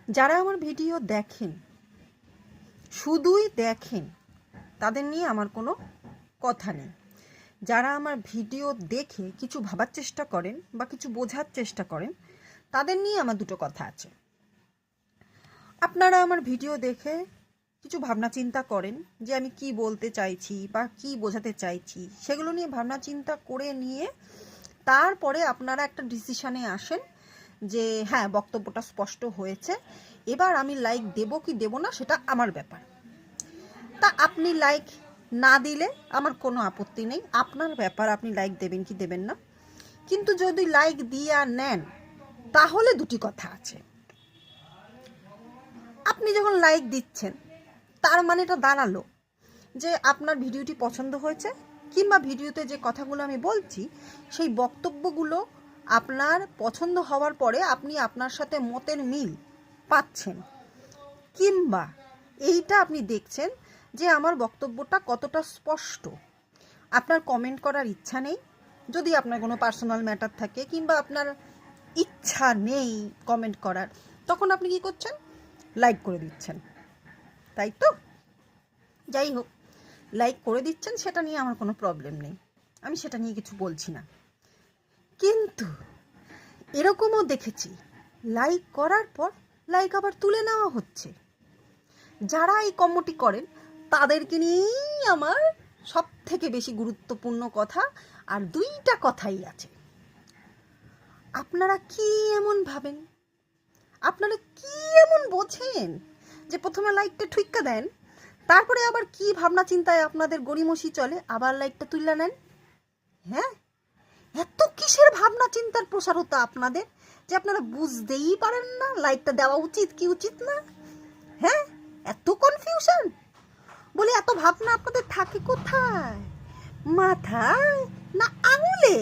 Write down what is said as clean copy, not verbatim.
যারা আমার ভিডিও দেখেন, শুধুই দেখেন, তাদের নিয়ে আমার কোনো কথা নেই। যারা আমার ভিডিও দেখে কিছু ভাবার চেষ্টা করেন বা কিছু বোঝার চেষ্টা করেন, তাদের নিয়ে আমার দুটো কথা আছে। আপনারা আমার ভিডিও দেখে কিছু ভাবনা চিন্তা করেন যে আমি কি বলতে চাইছি বা কি বোঝাতে চাইছি, সেগুলো নিয়ে ভাবনা চিন্তা করে নিয়ে তারপরে আপনারা একটা ডিসিশানে আসেন যে হ্যাঁ, বক্তব্যটা স্পষ্ট হয়েছে, এবার আমি লাইক দেব কি দেব না সেটা আমার ব্যাপার। তা আপনি লাইক না দিলে আমার কোনো আপত্তি নেই, আপনার ব্যাপার আপনি লাইক দেবেন কি দেবেন না। কিন্তু যদি লাইক দিয়ে নেন তাহলে দুটি কথা আছে। আপনি যখন লাইক দিচ্ছেন তার মানে এটা দাঁড়ালো যে আপনার ভিডিওটি পছন্দ হয়েছে, কিংবা ভিডিওতে যে কথাগুলো আমি বলছি সেই বক্তব্যগুলো আপনার পছন্দ হওয়ার পরে আপনি আপনার সাথে মতের মিল পাচ্ছেন, কিংবা এইটা আপনি দেখছেন যে আমার বক্তব্যটা কতটা স্পষ্ট। আপনার কমেন্ট করার ইচ্ছা নেই, যদি আপনার কোনো পার্সোনাল ম্যাটার থাকে কিংবা আপনার ইচ্ছা নেই কমেন্ট করার, তখন আপনি কি করছেন? লাইক করে দিচ্ছেন, তাই তো? যাই হোক, লাইক করে দিচ্ছেন, সেটা নিয়ে আমার কোনো প্রবলেম নেই, আমি সেটা নিয়ে কিছু বলছি না। কিন্তু এরকমও দেখেছি লাইক করার পর লাইক আবার তুলে নেওয়া হচ্ছে। যারা এই কর্মটি করেন তাদেরকে নিয়েই আমার সব থেকে বেশি গুরুত্বপূর্ণ কথা, আর দুইটা কথাই আছে। আপনারা কি এমন ভাবেন, আপনারা কি এমন বোঝেন যে প্রথমে লাইকটা ঠুইক্কা দেন, তারপরে আবার কি ভাবনা চিন্তায় আপনাদের গড়িমসি চলে, আবার লাইকটা তুলে নেন? হ্যাঁ, এত কিসের ভাবনা চিন্তার প্রসারতা আপনাদের যে আপনারা বুঝতেই পারেন না লাইকটা দেওয়া উচিত কি উচিত না? হ্যাঁ, এত কনফিউশন বলে এত ভাবনা আপনাদের থাকে কোথায়? মাথায় না আঙুলে?